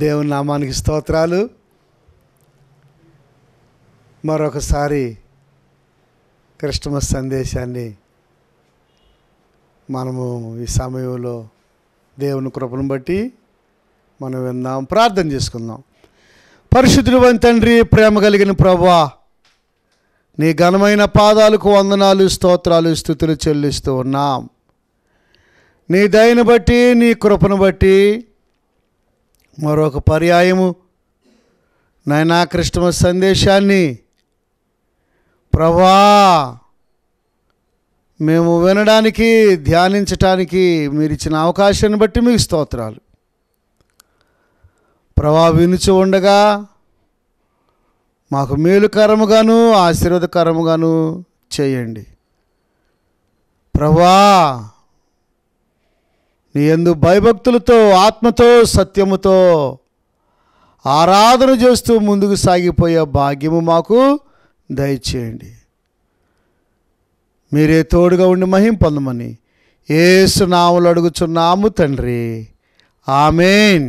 దేవుని నామానికి స్తోత్రాలు. మరొకసారి క్రిస్టమస్ సందేశాన్ని మనము ఈ సమయంలో దేవుని కృపను బట్టి మనం విందాం, ప్రార్థన చేసుకుందాం. పరిశుద్ధుడు అయిన తండ్రి, ప్రేమ కలిగిన ప్రభువా, నీ ఘనమైన పాదాలకు వందనాలు, స్తోత్రాలు, స్తుతులు చెల్లిస్తూ ఉన్నాం. నీ దయను బట్టి, నీ కృపను బట్టి మరొక పర్యాయము నాయనా క్రిస్టమస్ సందేశాన్ని ప్రభువా మేము వినడానికి, ధ్యానించటానికి మీరు ఇచ్చిన అవకాశాన్ని బట్టి మీకు స్తోత్రాలు. ప్రభువా, వినుచు ఉండగా మాకు మేలుకరముగాను ఆశీర్వాదకరముగాను చేయండి. ప్రభువా, నీ యందు భయభక్తులతో, ఆత్మతో, సత్యముతో ఆరాధన చేస్తూ ముందుకు సాగిపోయే భాగ్యము మాకు దయచేయండి. మీరే తోడుగా ఉండి మహిమ పొందమని యేసు నామములో అడుగుచున్నాము తండ్రి, ఆమేన్.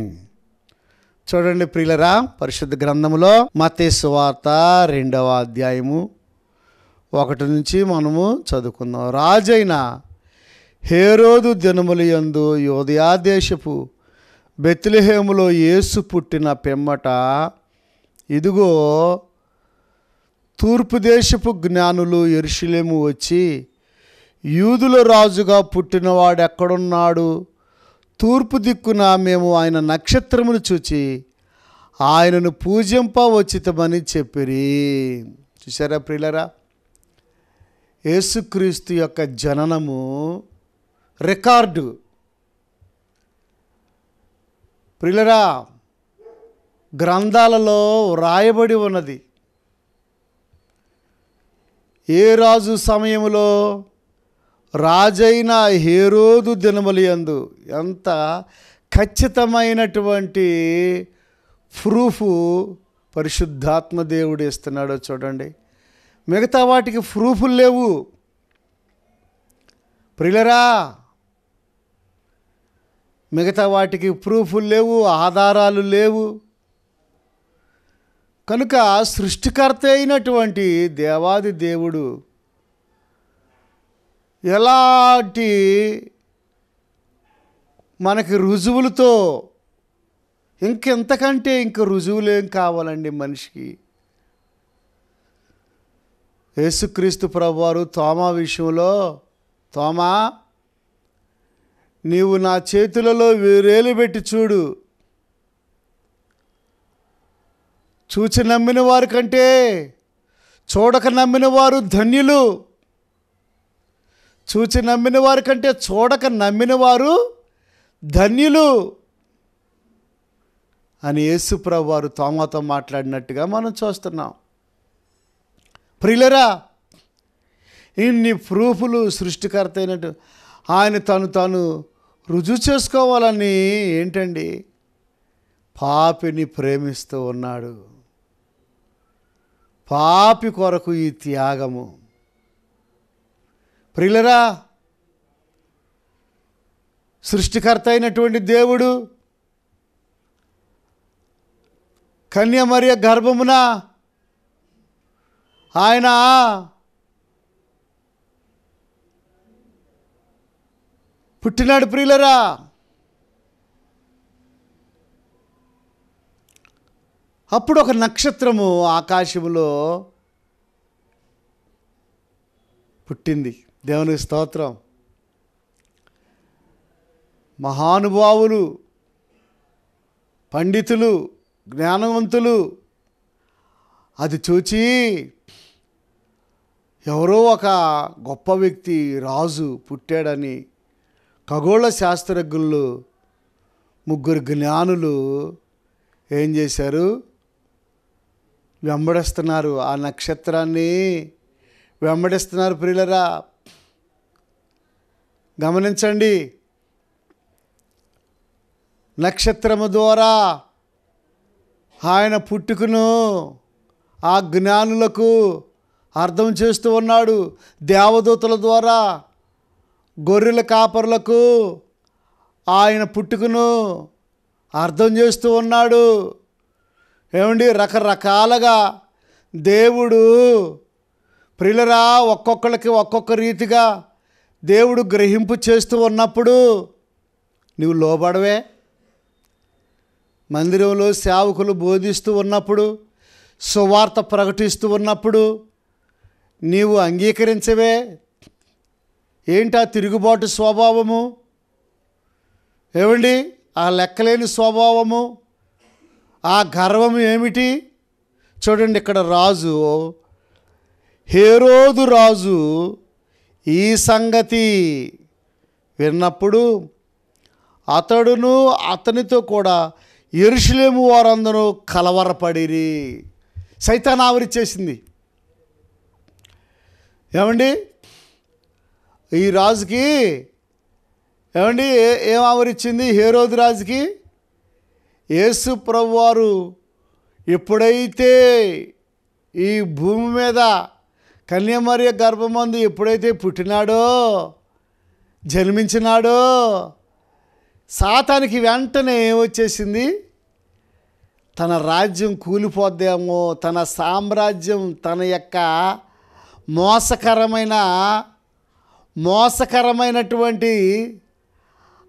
చూడండి ప్రియులరా, పరిశుద్ధ గ్రంథములో మత్తయి సువార్త 2వ అధ్యాయము 1 నుంచి మనము చదువుకుందాం. రాజైన హేరోదు దినముల యందు యూదయ దేశపు బెత్లెహేములో యేసు పుట్టిన పిమ్మట, ఇదిగో తూర్పు దేశపు జ్ఞానులు యెరూషలేము వచ్చి, యూదుల రాజుగా పుట్టినవాడు ఎక్కడున్నాడు? తూర్పు దిక్కున మేము ఆయన నక్షత్రమును చూచి ఆయనను పూజింపవచ్చితమని చెప్పిరి. చూసారా ప్రియులరా, యేసుక్రీస్తు యొక్క జననము రికార్డు. ప్రియులరా, గ్రంథాలలో వ్రాయబడి ఉన్నది. ఏ రాజు సమయంలో? రాజైన హేరోదు దినములందు. ఎంత ఖచ్చితమైనటువంటి ప్రూఫ్ పరిశుద్ధాత్మ దేవుడు ఇస్తున్నాడో చూడండి. మిగతా వాటికి ప్రూఫ్లు లేవు ప్రియులరా, మిగతా వాటికి ప్రూఫ్లు లేవు, ఆధారాలు లేవు. కనుక సృష్టికర్త అయినటువంటి దేవాది దేవుడు ఎలాంటి మనకి రుజువులతో, ఇంకెంతకంటే ఇంక రుజువులేం కావాలండి మనిషికి? యేసుక్రీస్తు ప్రభువారు తోమా విషయంలో, తోమా నీవు నా చేతులలో వేరేలు పెట్టి చూడు, చూచి నమ్మిన వారి కంటే చూడక నమ్మిన వారు ధన్యులు. చూచి నమ్మిన వారి కంటే చూడక నమ్మిన వారు ధన్యులు అని యేసు ప్రభువారు తోమాతో మాట్లాడినట్టుగా మనం చూస్తున్నాం. ప్రియులరా, ఇన్ని ప్రూఫ్లు సృష్టికర్త అయినట్టు ఆయన తాను రుజువు చేసుకోవాలని ఏంటండి? పాపిని ప్రేమిస్తూ ఉన్నాడు. పాపి కొరకు ఈ త్యాగము. ప్రియులరా, సృష్టికర్త అయినటువంటి దేవుడు కన్య మరియ గర్భమున ఆయన పుట్టినాడు. ప్రియులరా, అప్పుడు ఒక నక్షత్రము ఆకాశములో పుట్టింది. దేవునికి స్తోత్రం. మహానుభావులు, పండితులు, జ్ఞానవంతులు అది చూచి, ఎవరో ఒక గొప్ప వ్యక్తి, రాజు పుట్టాడని ఖగోళ శాస్త్రజ్ఞులు 3 జ్ఞానులు ఏం చేశారు? వెంబడిస్తున్నారు. ఆ నక్షత్రాన్ని వెంబడిస్తున్నారు. ప్రియులరా, గమనించండి. నక్షత్రము ద్వారా ఆయన పుట్టుకను ఆ జ్ఞానులకు అర్థం చేస్తూ ఉన్నాడు. దేవదూతల ద్వారా గొర్రెల కాపరులకు ఆయన పుట్టుకను అర్థం చేస్తూ ఉన్నాడు. ఏమండి, రకరకాలుగా దేవుడు ప్రియులరా ఒక్కొక్కరికి ఒక్కొక్క రీతిగా దేవుడు గ్రహింపు చేస్తూ ఉన్నప్పుడు నువ్వు లోబడవే. మందిరంలో సేవకులు బోధిస్తూ ఉన్నప్పుడు, సువార్త ప్రకటిస్తూ ఉన్నప్పుడు నీవు అంగీకరించవే. ఏంటా తిరుగుబాటు స్వభావము? ఏమండి, ఆ లెక్కలేని స్వభావము, ఆ గర్వము ఏమిటి? చూడండి, ఇక్కడ రాజు హేరోదు రాజు ఈ సంగతి విన్నప్పుడు అతడును అతనితో కూడా యెరూషలేము వారందరూ కలవరపడిరి. సైతాన్ ఆవరించేసింది. ఏమండి, ఈ రాజుకి ఏమండి ఏం ఆవరించింది? హేరోదు రాజుకి యేసు ప్రభువారు ఎప్పుడైతే ఈ భూమి మీద కన్యమరియ గర్భమందు ఎప్పుడైతే పుట్టినాడో, జన్మించినాడో, సాతానికి వెంటనే ఏమొచ్చేసింది? తన రాజ్యం కూలిపోద్దేమో, తన సామ్రాజ్యం, తన యొక్క మోసకరమైనటువంటి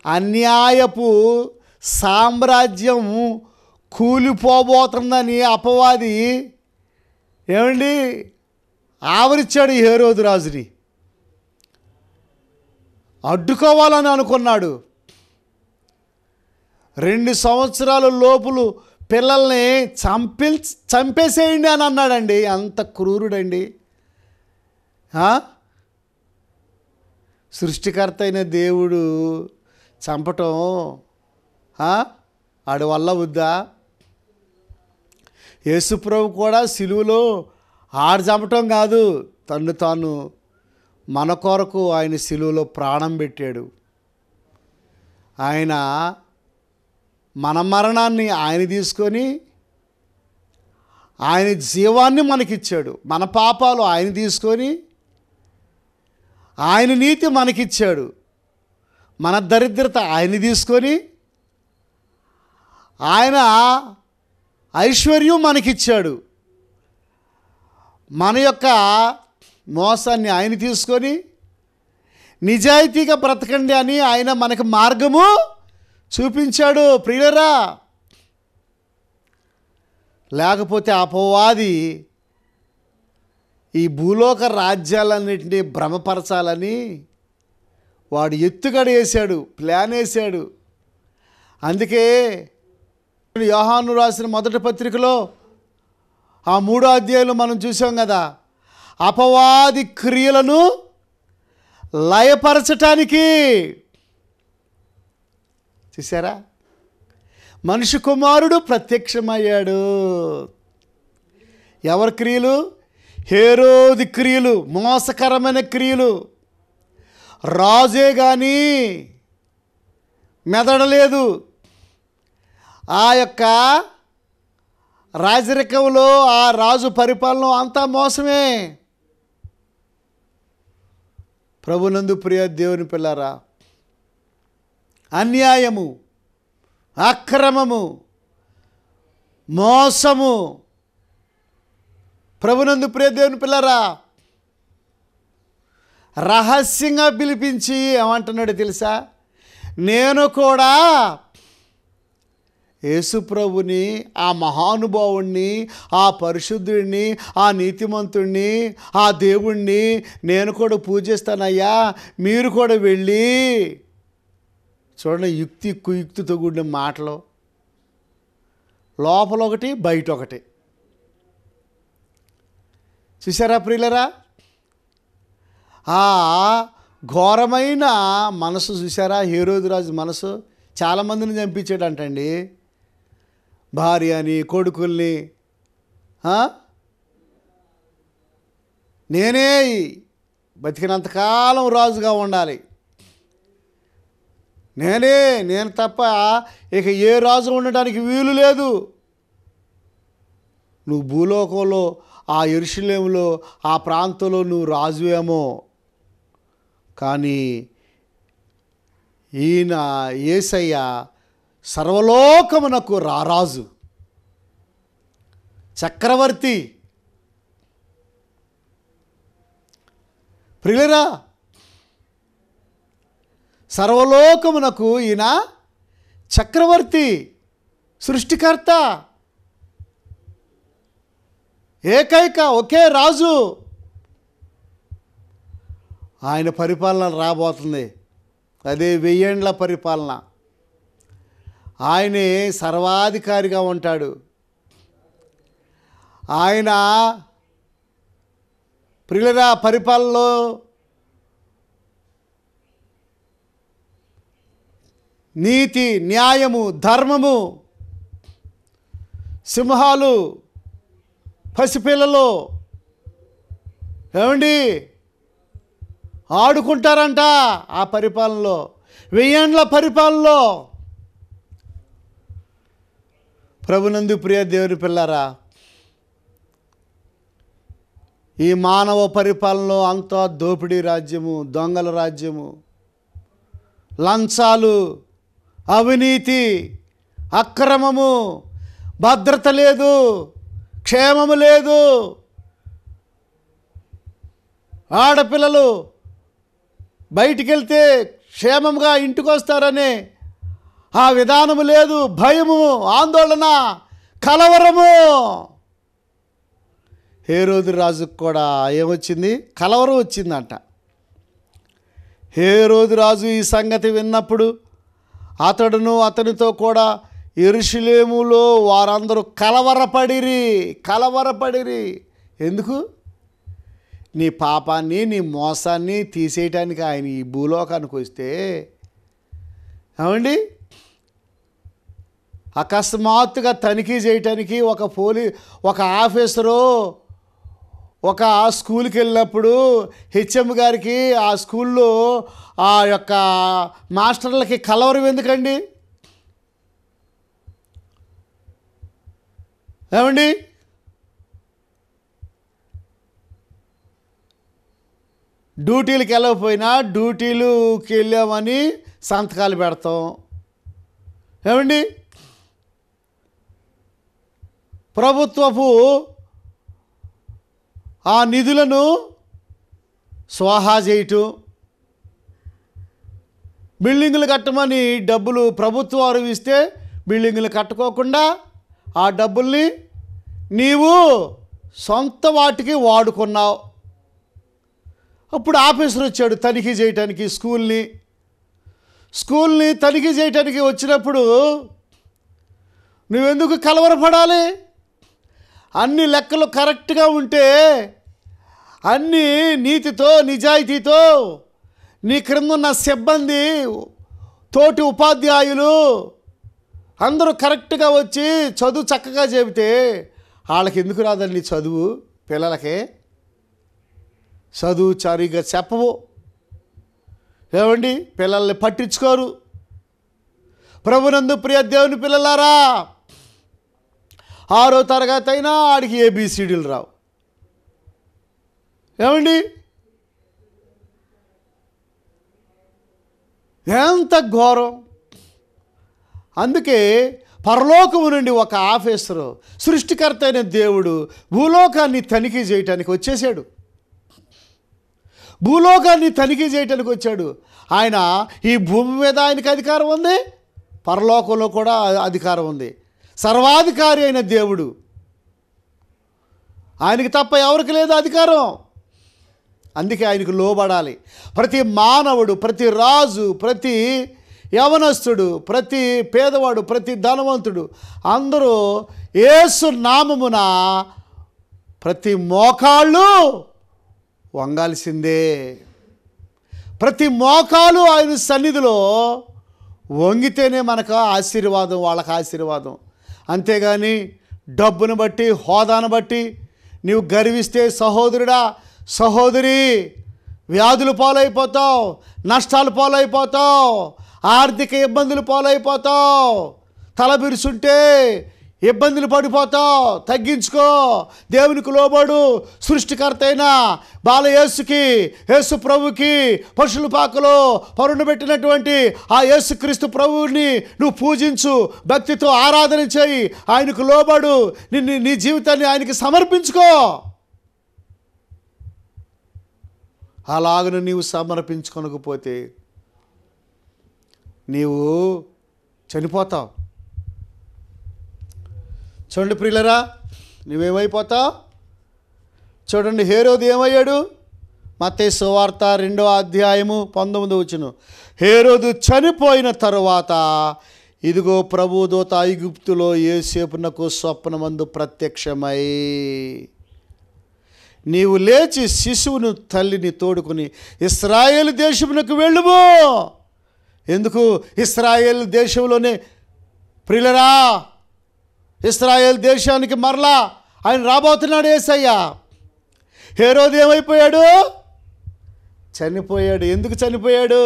అన్యాయపు సామ్రాజ్యం కూలిపోబోతుందని అపవాది ఏమండి ఆవరించాడు ఈ హేరోదు రాజుని. అడ్డుకోవాలని అనుకున్నాడు. 2 సంవత్సరాల లోపులు పిల్లల్ని చంపేసేయండి అని అన్నాడండి. అంత క్రూరుడండి. సృష్టికర్త అయిన దేవుడు చంపటం ఆడి వల్ల వద్దా? యేసుప్రభు కూడా సిలువలో ఆడు చంపటం కాదు, తను తాను మన కొరకు ఆయన సిలువలో ప్రాణం పెట్టాడు. ఆయన మన మరణాన్ని ఆయన తీసుకొని ఆయన జీవాన్ని మనకిచ్చాడు. మన పాపాలు ఆయన తీసుకొని ఆయన నీతి మనకిచ్చాడు. మన దరిద్రత ఆయన తీసుకొని ఆయన ఐశ్వర్యం మనకిచ్చాడు. మన యొక్క మోసాన్ని ఆయన తీసుకొని నిజాయితీగా బ్రతకండి అని ఆయన మనకు మార్గము చూపించాడు. ప్రియులరా, లేకపోతే అపవాది ఈ భూలోక రాజ్యాలన్నింటినీ భ్రమపరచాలని వాడు ఎత్తుగడ వేశాడు, ప్లాన్ వేశాడు. అందుకే యోహాను రాసిన మొదటి పత్రికలో ఆ 3వ అధ్యాయంలో మనం చూసాం కదా, అపవాది క్రియలను లయపరచటానికి చూసారా మనిషి కుమారుడు ప్రత్యక్షమయ్యాడు. ఎవరి క్రియలు? హేరోది క్రియలు, మోసకరమైన క్రియలు. రాజే కానీ మెదడలేదు. ఆ యొక్క రాజరికంలో ఆ రాజు పరిపాలన అంతా మోసమే. ప్రభునందు ప్రియ దేవుని పిల్లారా, అన్యాయము, అక్రమము, మోసము. ప్రభునందు ప్రియ దేవుని పిల్లారా, రహస్యంగా పిలిపించి ఏమంటున్నాడు తెలుసా? నేను కూడా యేసుప్రభుని, ఆ మహానుభావుణ్ణి, ఆ పరిశుద్ధుడిని, ఆ నీతిమంతుణ్ణి, ఆ దేవుణ్ణి నేను కూడా పూజిస్తానయ్యా, మీరు కూడా వెళ్ళి చూడండి. కుయుక్తితో కూడిన మాటలు, లోపల ఒకటి బయట ఒకటి. చూసారా ప్రియులరా? ఆ ఘోరమైన మనసు చూసారా? హేరోదు రాజు మనసు. చాలామందిని చంపించాడంటండి. భార్యని, కొడుకుల్ని. నేనే బతికినంతకాలం రాజుగా ఉండాలి, నేను తప్ప ఇక ఏ రాజు ఉండడానికి వీలు లేదు. నువ్వు భూలోకంలో ఆ యెరూషలేములో ఆ ప్రాంతంలో నువ్వు రాజువేమో, కానీ ఈయన యేసయ్య సర్వలోకమునకు రారాజు, చక్రవర్తి. ప్రియులరా, సర్వలోకమునకు ఈయన చక్రవర్తి, సృష్టికర్త, ఏకైక ఒకే రాజు. ఆయన పరిపాలన రాబోతుంది. అదే 1000 ఏండ్ల పరిపాలన. ఆయనే సర్వాధికారిగా ఉంటాడు. ఆయన ప్రియులరా పరిపాలనలో నీతి, న్యాయము, ధర్మము, సింహాలు, పసిపిల్లలు ఏమండి ఆడుకుంటారంట ఆ పరిపాలనలో, 1000 ఏండ్ల పరిపాలనలో. ప్రభునందు ప్రియ దేవుని పిల్లారా, ఈ మానవ పరిపాలనలో అంతా దోపిడీ రాజ్యము, దొంగల రాజ్యము, లంచాలు, అవినీతి, అక్రమము, భద్రత లేదు, క్షేమము లేదు. ఆడపిల్లలు బయటికి వెళ్తే క్షేమంగా ఇంటికి వస్తారని ఆ విధానము లేదు. భయము, ఆందోళన, కలవరము. హేరోదు రాజుకు కూడా ఏమొచ్చింది? కలవరం వచ్చిందంట. హేరోదు రాజు ఈ సంగతి విన్నప్పుడు అతడును అతనితో కూడా యెరూషలేములో వారందరూ కలవరపడిరి. ఎందుకు? నీ పాపాన్ని, నీ మోసాన్ని తీసేయటానికి ఆయన ఈ భూలోకానికి వస్తే ఏమండి అకస్మాత్తుగా తనిఖీ చేయటానికి ఒక ఆఫీసరు ఒక స్కూల్కి వెళ్ళినప్పుడు హెచ్ఎం గారికి ఆ స్కూల్లో ఆ యొక్క మాస్టర్లకి కలవరం ఎందుకండి? ఏమండి డ్యూటీలకు వెళ్ళకపోయినా డ్యూటీలకు వెళ్ళామని సంతకాలు పెడతాం. ఏమండి ప్రభుత్వపు ఆ నిధులను స్వాహా చేయటం, బిల్డింగులు కట్టమని డబ్బులు ప్రభుత్వం వారు ఇస్తే బిల్డింగులు కట్టుకోకుండా ఆ డబ్బుల్ని నీవు సొంత వాటికి వాడుకున్నావు. అప్పుడు ఆఫీసర్ వచ్చాడు తనిఖీ చేయటానికి స్కూల్ని తనిఖీ చేయటానికి వచ్చినప్పుడు నువ్వెందుకు కలవరపడాలి? అన్ని లెక్కలు కరెక్ట్గా ఉంటే, అన్నీ నీతితో నిజాయితీతో నీ క్రిందున్న సిబ్బంది, తోటి ఉపాధ్యాయులు అందరూ కరెక్ట్గా వచ్చి చదువు చక్కగా చెబితే వాళ్ళకి ఎందుకు రాదండి చదువు? పిల్లలకే చదువు సరిగా చెప్పవు. ఏమండి పిల్లల్ని పట్టించుకోరు. ప్రభునందు ప్రియ దేవుని పిల్లలారా, 6వ తరగతి అయినా ఆడికి ABCDలు రావు. ఏమండి ఎంత ఘోరం! అందుకే పరలోకము నుండి ఒక ఆఫీసరు, సృష్టికర్త అయిన దేవుడు భూలోకాన్ని తనిఖీ చేయటానికి వచ్చేసాడు. ఆయన ఈ భూమి మీద ఆయనకి అధికారం ఉంది, పరలోకంలో కూడా అధికారం ఉంది. సర్వాధికారి అయిన దేవుడు, ఆయనకి తప్ప ఎవరికి లేదు అధికారం. అందుకే ఆయనకు లోబడాలి. ప్రతి మానవుడు, ప్రతి రాజు, ప్రతి యవనస్తుడు, ప్రతి పేదవాడు, ప్రతి ధనవంతుడు అందరూ యేసు నామమున ప్రతి మోకాళ్ళు వంగాల్సిందే. ప్రతి మోకాలు ఆయన సన్నిధిలో వంగితేనే మనకు ఆశీర్వాదం, వాళ్ళకి ఆశీర్వాదం. అంతేగాని డబ్బును బట్టి, హోదాను బట్టి నీవు గర్విస్తే సహోదరుడా, సహోదరి, వ్యాధులు పాలైపోతావు, నష్టాలు పాలైపోతావు, ఆర్థిక ఇబ్బందులు పాలైపోతావు. తల బిరుసుంటే ఇబ్బందులు పడిపోతావు, తగ్గించుకో. దేవునికి లోబడు. సృష్టికర్త అయిన బాలయేసుకి, యేసు ప్రభుకి పశువుల పాకలో పరుండబెట్టినటువంటి ఆ యేసుక్రీస్తు ప్రభువుని నువ్వు పూజించు, భక్తితో ఆరాధన చేయి, ఆయనకు లోబడు, నీ జీవితాన్ని ఆయనకి సమర్పించుకో. అలాగను నీవు సమర్పించుకొనకపోతే నీవు చనిపోతావు. చూడండి ప్రియులరా, నువ్వేమైపోతావు? చూడండి, హేరోదు ఏమయ్యాడు? మత్తయి సువార్త 2వ అధ్యాయము 19 హేరోదు చనిపోయిన తరువాత ఇదిగో ప్రభుదూత ఐగుప్తులో యోసేపునకు స్వప్నమందు ప్రత్యక్షమై, నీవు లేచి శిశువును తల్లిని తోడుకుని ఇశ్రాయేలు దేశమునకు వెళ్ళుము. ఎందుకు? ఇశ్రాయేలు దేశంలోనే ప్రియులరా, ఇశ్రాయేల్ దేశానికి మరలా ఆయన రాబోతున్నాడు యేసయ్య. హేరోదు ఏమైపోయాడు? చనిపోయాడు. ఎందుకు చనిపోయాడు?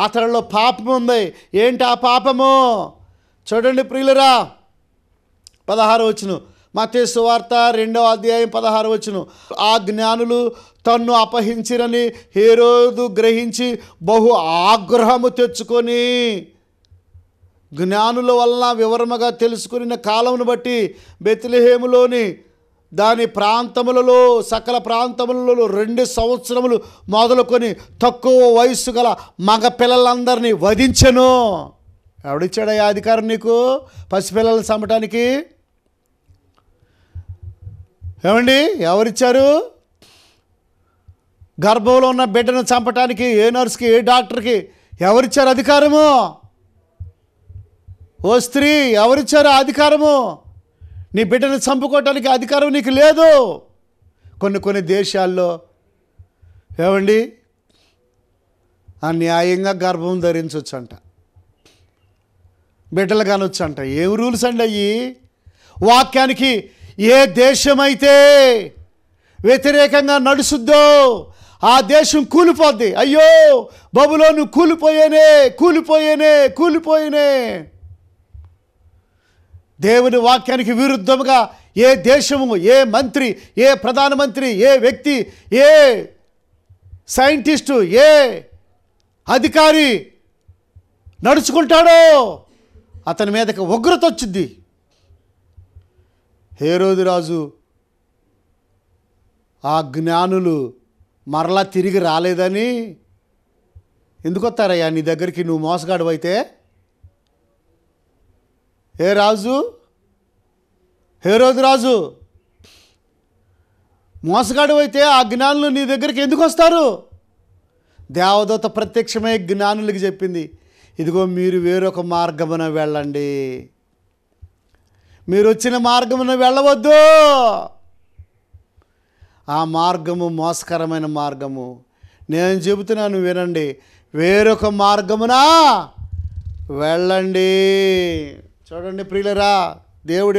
అతనిలో పాపం ఉంది. ఏంటి ఆ పాపము? చూడండి ప్రియులరా, 16 మత్తయి సువార్త 2వ అధ్యాయం 16 ఆ జ్ఞానులు తన్ను అపహరించిరని హేరోదు గ్రహించి బహు ఆగ్రహము తెచ్చుకొని, జ్ఞానుల వలన వివరముగా తెలుసుకున్న కాలమును బట్టి బెత్లెహేములోని దాని ప్రాంతములలో సకల ప్రాంతములలో 2 సంవత్సరములు మొదలుకొని తక్కువ వయస్సు గల మగ పిల్లలందరినీ వధించెను. ఎవడిచ్చాడా ఈ అధికారం నీకు పసిపిల్లలను చంపటానికి? ఏమండి, ఎవరిచ్చారు? గర్భంలో ఉన్న బిడ్డను చంపటానికి ఏ నర్సుకి, ఏ డాక్టర్కి ఎవరిచ్చారు అధికారము? ఓ స్త్రీ, ఎవరిచ్చారు అధికారము? నీ బిడ్డను చంపుకోవటానికి అధికారం నీకు లేదు. కొన్ని దేశాల్లో ఏమండి అన్యాయంగా గర్భం ధరించవచ్చంట, బిడ్డలు కానొచ్చంట. ఏం రూల్స్ అండి అయ్యి? వాక్యానికి ఏ దేశమైతే వ్యతిరేకంగా నడుస్తుందో ఆ దేశం కూలిపోద్ది. అయ్యో బబులోను కూలిపోయేనే. దేవుని వాక్యానికి విరుద్ధముగా ఏ దేశము, ఏ మంత్రి, ఏ ప్రధానమంత్రి, ఏ వ్యక్తి, ఏ సైంటిస్టు, ఏ అధికారి నడుచుకుంటాడో అతని మీదకి ఉగ్రత వచ్చింది. హేరోదు రాజు ఆ జ్ఞానులు మరలా తిరిగి రాలేదని, ఎందుకు వస్తారయ్యా నీ దగ్గరికి నువ్వు మోసగాడు అయితే? ఏ రాజు? హేరోదు రాజు మోసగాడు అయితే ఆ జ్ఞానులు నీ దగ్గరికి ఎందుకు వస్తారు? దేవదూత ప్రత్యక్షమై జ్ఞానులకి చెప్పింది, ఇదిగో మీరు వేరొక మార్గమున వెళ్ళండి, మీరు వచ్చిన మార్గమున వెళ్ళవద్దు. ఆ మార్గము మోసకరమైన మార్గము. నేను చెబుతున్నాను వినండి, వేరొక మార్గమున వెళ్ళండి. చూడండి ప్రియులరా, దేవుడు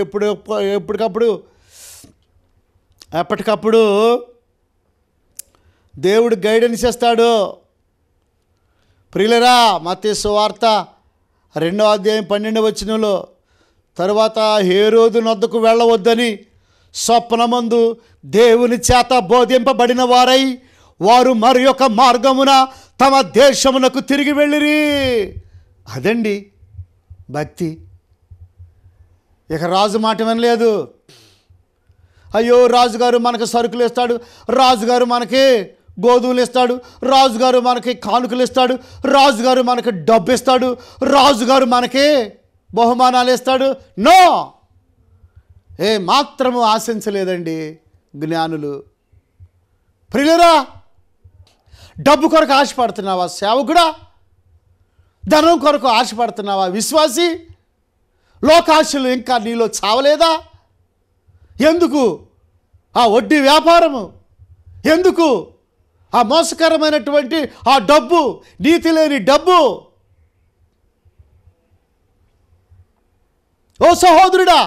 ఎప్పటికప్పుడు దేవుడు గైడెన్స్ చేస్తాడు. ప్రియులరా, మత్తయి సువార్త 2వ అధ్యాయం 12 తరువాత హేరోదు నొద్దకు వెళ్ళవద్దని స్వప్నమందు దేవుని చేత బోధింపబడిన వారై వారు మరి యొక్క మార్గమున తమ దేశమునకు తిరిగి వెళ్ళిరి. అదండి భక్తి. ఇక రాజు మాట వినలేదు. అయ్యో రాజుగారు మనకు సరుకులు ఇస్తాడు, రాజుగారు మనకి గోధుమలు ఇస్తాడు, రాజుగారు మనకి కానుకలు ఇస్తాడు, రాజుగారు మనకి డబ్బు ఇస్తాడు, రాజుగారు మనకి బహుమానాలు ఇస్తాడు. నో, ఏ మాత్రము ఆశించలేదండి జ్ఞానులు. ప్రియులరా, డబ్బు కొరకు ఆశపడుతున్నావా సేవకుడా? ధనం కొరకు ఆశపడుతున్నావా విశ్వాసి? లోకాశలు ఇంకా నీలో చావలేదా? ఎందుకు ఆ వడ్డీ వ్యాపారము? ఎందుకు ఆ మోసకరమైనటువంటి ఆ డబ్బు, నీతి లేని డబ్బు? ఓ సహోదరుడా,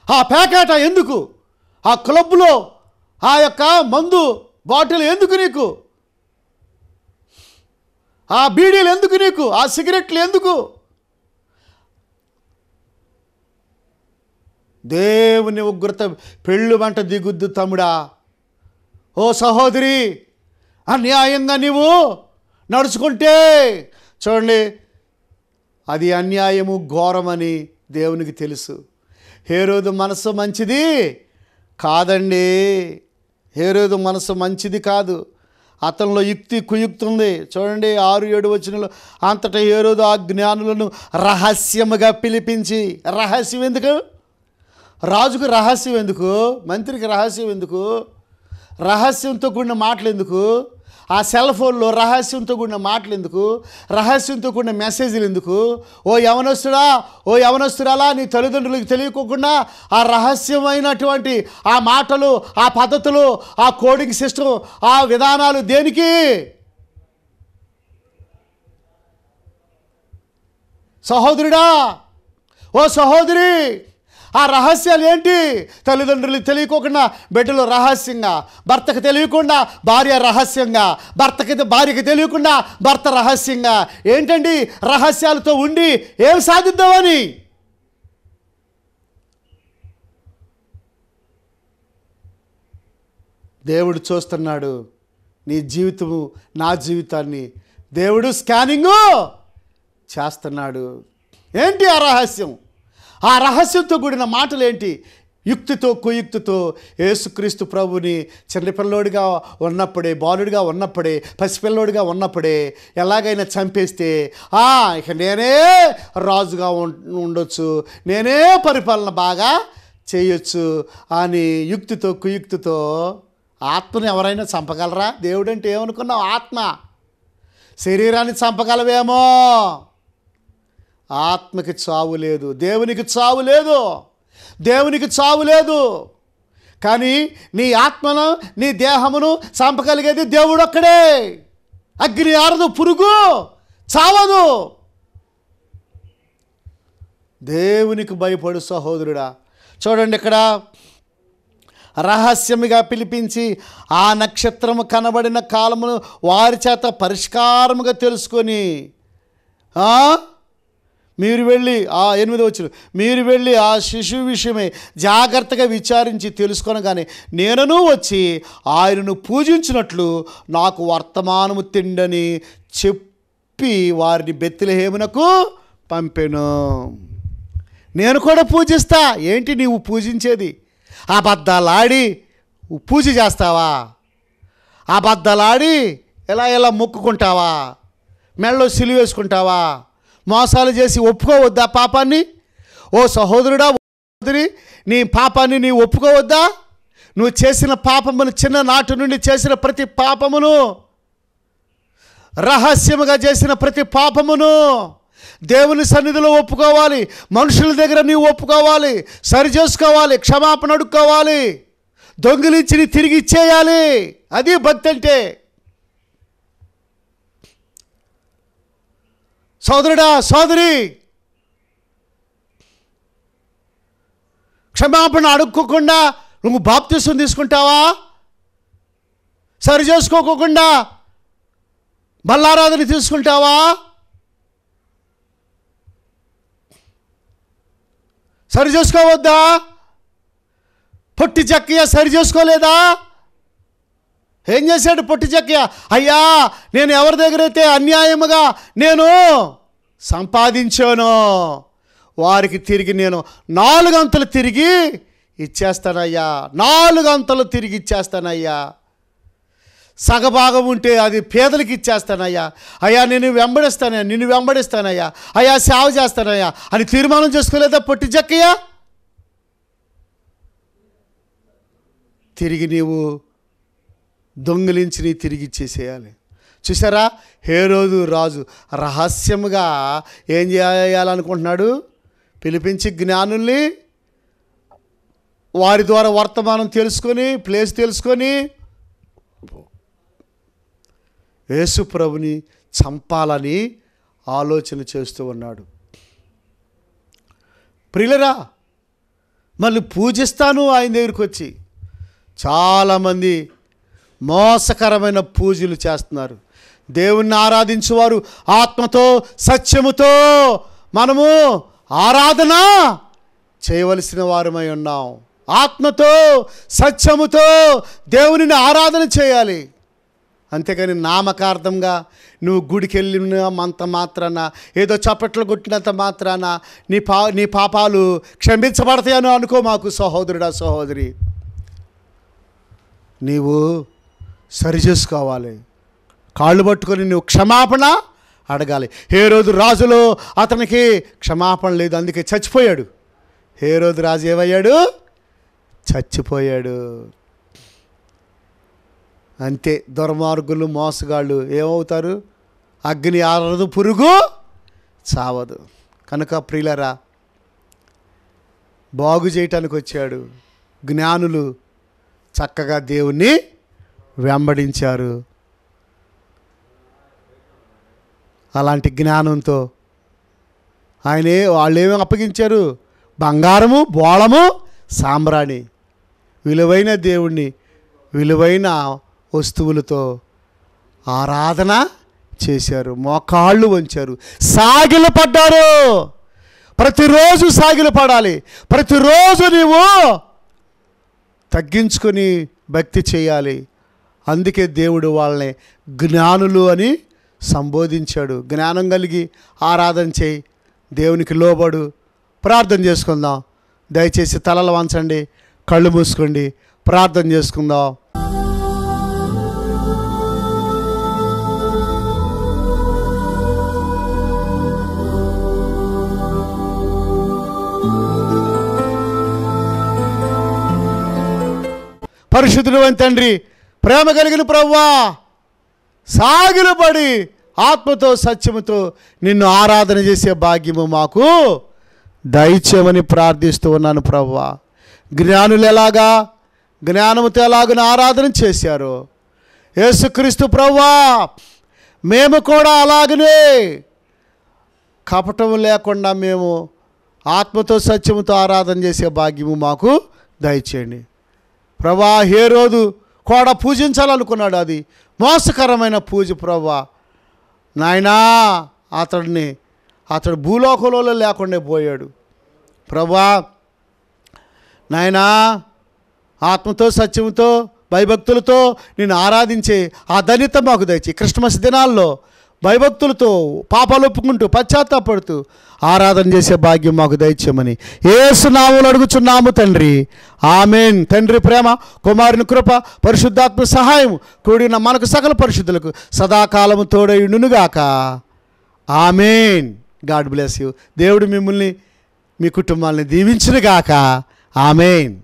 ఆ పేకాట ఎందుకు? ఆ క్లబ్లో ఆ యొక్క మందు బాటిల్ ఎందుకు నీకు? ఆ బీడీలు ఎందుకు నీకు? ఆ సిగరెట్లు ఎందుకు? దేవుని ఉగ్రత పెళ్ళు వంట దిగుద్దు తమ్ముడా. ఓ సహోదరి, అన్యాయంగా నీవు నడుచుకుంటే చూడండి, అది అన్యాయము, ఘోరమని దేవునికి తెలుసు. హేరోదు మనసు మంచిది కాదండి. హేరోదు మనసు మంచిది కాదు. అతనిలో యుక్తి కుయుక్తి ఉంది. చూడండి 6-7 వచనంలో, అంతటా హేరోదు ఆ జ్ఞానులను రహస్యముగా పిలిపించి, రహస్యం ఎందుకు? రాజుకు రహస్యం ఎందుకు? మంత్రికి రహస్యం ఎందుకు? రహస్యంతో కూడిన మాటలు ఎందుకు? ఆ సెల్ ఫోన్లో రహస్యంతో కూడిన మాటలు ఎందుకు? రహస్యంతో కూడిన మెసేజ్లు ఎందుకు? ఓ యవనస్తుడా, ఓ యవనస్తురాలా, నీ తల్లిదండ్రులకు తెలియకోకుండా ఆ రహస్యమైనటువంటి ఆ మాటలు, ఆ పద్ధతులు, ఆ కోడింగ్ సిస్టమ్, ఆ విధానాలు దేనికి? సహోదరుడా, ఓ సహోదరి, ఆ రహస్యాలు ఏంటి? తల్లిదండ్రులకు తెలియకోకుండా బిడ్డలు రహస్యంగా, భర్తకు తెలియకుండా భార్య రహస్యంగా, భార్యకి తెలియకుండా భర్త రహస్యంగా. ఏంటండి? రహస్యాలతో ఉండి ఏం సాధిద్దామని? దేవుడు చూస్తున్నాడు నీ జీవితము, నా జీవితాన్ని దేవుడు స్కానింగు చేస్తున్నాడు. ఏంటి ఆ రహస్యం? ఆ రహస్యంతో కూడిన మాటలు ఏంటి? యుక్తితో కుయుక్తితో యేసుక్రీస్తు ప్రభుని చిన్నపిల్లోడిగా ఉన్నప్పుడే, బాలుడిగా ఉన్నప్పుడే, పసిపిల్లోడిగా ఉన్నప్పుడే ఎలాగైనా చంపేస్తే ఇక నేనే రాజుగా ఉండొచ్చు, నేనే పరిపాలన బాగా చేయొచ్చు అని యుక్తితో కుయుక్తితో ఆత్మను ఎవరైనా చంపగలరా? దేవుడు అంటే ఏమనుకున్నావు? ఆత్మ. శరీరాన్ని చంపగలవేమో, ఆత్మకి చావు లేదు. దేవునికి చావు లేదు. దేవునికి చావు లేదు. కానీ నీ ఆత్మను, నీ దేహమును చంపగలిగేది దేవుడు ఒక్కడే. అగ్ని ఆరదు, పురుగు చావదు. దేవునికి భయపడు సహోదరుడా. చూడండి ఇక్కడ, రహస్యముగా పిలిపించి ఆ నక్షత్రము కనబడిన కాలమును వారి చేత పరిష్కారముగా తెలుసుకొని మీరు వెళ్ళి 8వ వచనం, మీరు వెళ్ళి ఆ శిశువు విషయమై జాగ్రత్తగా విచారించి తెలుసుకొనగానే నేనను వచ్చి ఆయనను పూజించినట్లు నాకు వర్తమానము తిండని చెప్పి వారిని బెత్లెహేమునకు పంపెను. నేను కూడా పూజిస్తా. ఏంటి నీవు పూజించేది? అబద్ధాలాడి పూజ చేస్తావా? అబద్ధాలాడి ఇలా మొక్కుకుంటావా? మెడలో సిలువ వేసుకుంటావా? మోసాలు చేసి ఒప్పుకోవద్దా పాపాన్ని? ఓ సహోదరుడా, సహోదరి, నీ పాపాన్ని నీ ఒప్పుకోవద్దా? నువ్వు చేసిన పాపమును, చిన్ననాటి నుండి చేసిన ప్రతి పాపమును, రహస్యముగా చేసిన ప్రతి పాపమును దేవుని సన్నిధిలో ఒప్పుకోవాలి. మనుషుల దగ్గర నీవు ఒప్పుకోవాలి, సరి చేసుకోవాలి, క్షమాపణ అడుక్కోవాలి, దొంగిలించి తిరిగి ఇచ్చేయాలి. అది భక్తి అంటే. సోదరుడా, సోదరి, క్షమాపణ అడుక్కోకుండా నువ్వు బాప్తిసం తీసుకుంటావా? సరి చేసుకోకుండా బల్లారాధన తీసుకుంటావా? సరి చేసుకోవద్దా? పొట్టి చెక్కయ్య సరి చేసుకోలేదా? ఏం చేశాడు పొట్టి చెక్కయ్య? అయ్యా, నేను ఎవరి దగ్గర అయితే అన్యాయముగా నేను సంపాదించానో వారికి తిరిగి నేను 4 అంతలు తిరిగి ఇచ్చేస్తానయ్యా, 4 అంతలు తిరిగి ఇచ్చేస్తానయ్యా. సగభాగం ఉంటే అది పేదలకు ఇచ్చేస్తానయ్యా. అయ్యా, నిన్ను వెంబడిస్తానయ్యా, అయ్యా సేవ చేస్తానయ్యా అని తీర్మానం చేసుకోలేదా పొట్టి చెక్కయ్య? తిరిగి నీవు దొంగిలించి తిరిగి ఇచ్చేసేయాలి. చూసారా, హేరోదు రాజు రహస్యముగా ఏం చేయాలనుకుంటున్నాడు? పిలిపించి జ్ఞానుల్ని వారి ద్వారా వర్తమానం తెలుసుకొని, ప్లేస్ తెలుసుకొని యేసు ప్రభుని చంపాలని ఆలోచన చేస్తూ ఉన్నాడు. ప్రియులరా, మళ్ళీ పూజిస్తాను ఆయన దగ్గరికి వచ్చి. చాలామంది మోసకరమైన పూజలు చేస్తున్నారు. దేవుణ్ణి ఆరాధించువారు ఆత్మతో సత్యముతో మనము ఆరాధన చేయవలసిన వారమై ఉన్నాం. ఆత్మతో సత్యముతో దేవునిని ఆరాధన చేయాలి. అంతేకాని నామకార్థంగా నువ్వు గుడికి వెళ్ళినంత మాత్రాన, ఏదో చప్పట్లు కొట్టినంత మాత్రాన నీ పాపాలు క్షమించబడతాయని అనుకో మాకు సహోదరుడా, సహోదరి. నీవు సరి చేసుకోవాలి. కాళ్ళు పట్టుకొని నువ్వు క్షమాపణ అడగాలి. హేరోదు రాజులో అతనికి క్షమాపణ లేదు, అందుకే చచ్చిపోయాడు. హేరోదు రాజు ఏమయ్యాడు? చచ్చిపోయాడు. అంతే. దుర్మార్గులు, మోసగాళ్ళు ఏమవుతారు? అగ్ని ఆరదు, పురుగు చావదు. కనుక ప్రియులరా, బాగు చేయటానికి వచ్చాడు. జ్ఞానులు చక్కగా దేవుణ్ణి వెంబడించారు. అలాంటి జ్ఞానంతో వాళ్ళు ఏమేమి అప్పగించారు? బంగారము, బోళము, సాంబ్రాణి, విలువైన దేవుణ్ణి విలువైన వస్తువులతో ఆరాధన చేశారు. మోకాళ్ళు వంచారు, సాగిలు పడ్డారు. ప్రతిరోజు సాగిలు పడాలి. ప్రతిరోజు నీవు తగ్గించుకొని భక్తి చేయాలి. అందుకే దేవుడు వాళ్ళని జ్ఞానులు అని సంబోధించాడు. జ్ఞానం కలిగి ఆరాధన చేయి, దేవునికి లోబడు. ప్రార్థన చేసుకుందాం. దయచేసి తలలు వంచండి, కళ్ళు మూసుకోండి, ప్రార్థన చేసుకుందాం. పరిశుద్ధుడైన తండ్రి, ప్రేమ కలిగిన ప్రభువా, సాగిలపడి ఆత్మతో సత్యముతో నిన్ను ఆరాధన చేసే భాగ్యము మాకు దయచేయమని ప్రార్థిస్తూ ఉన్నాను ప్రభువా. జ్ఞానులు ఎలాగా జ్ఞానముతో ఎలాగ ఆరాధన చేశారో యేసుక్రీస్తు ప్రభువా, మేము కూడా అలాగనే కపటం లేకుండా మేము ఆత్మతో సత్యముతో ఆరాధన చేసే భాగ్యము మాకు దయచేయండి ప్రభువా. హేరోదు కూడా పూజించాలనుకున్నాడు, అది మోసకరమైన పూజ ప్రభువా. నాయనా, అతడు భూలోకంలో లేకుండా పోయాడు ప్రభువా. నాయనా, ఆత్మతో సత్యముతో భయభక్తులతో నిన్ను ఆరాధించే ఆ ధన్యత మాకు దయచేయి. క్రిస్మస్ దినాల్లో భయభక్తులతో పాపాలు ఒప్పుకుంటూ పశ్చాత్తాపడుతూ ఆరాధన చేసే భాగ్యం మాకు దయచేయమని యేసు నామములో అడుగుచున్నాము తండ్రి, ఆమేన్. తండ్రి ప్రేమ, కుమారుని కృప, పరిశుద్ధాత్మ సహాయం కూడిన మనకు సకల పరిశుద్ధులకు సదాకాలము తోడైయుండునుగాక. ఆమేన్. God bless you. దేవుడు మిమ్మల్ని, మీ కుటుంబాలని దీవించునుగాక. ఆమేన్.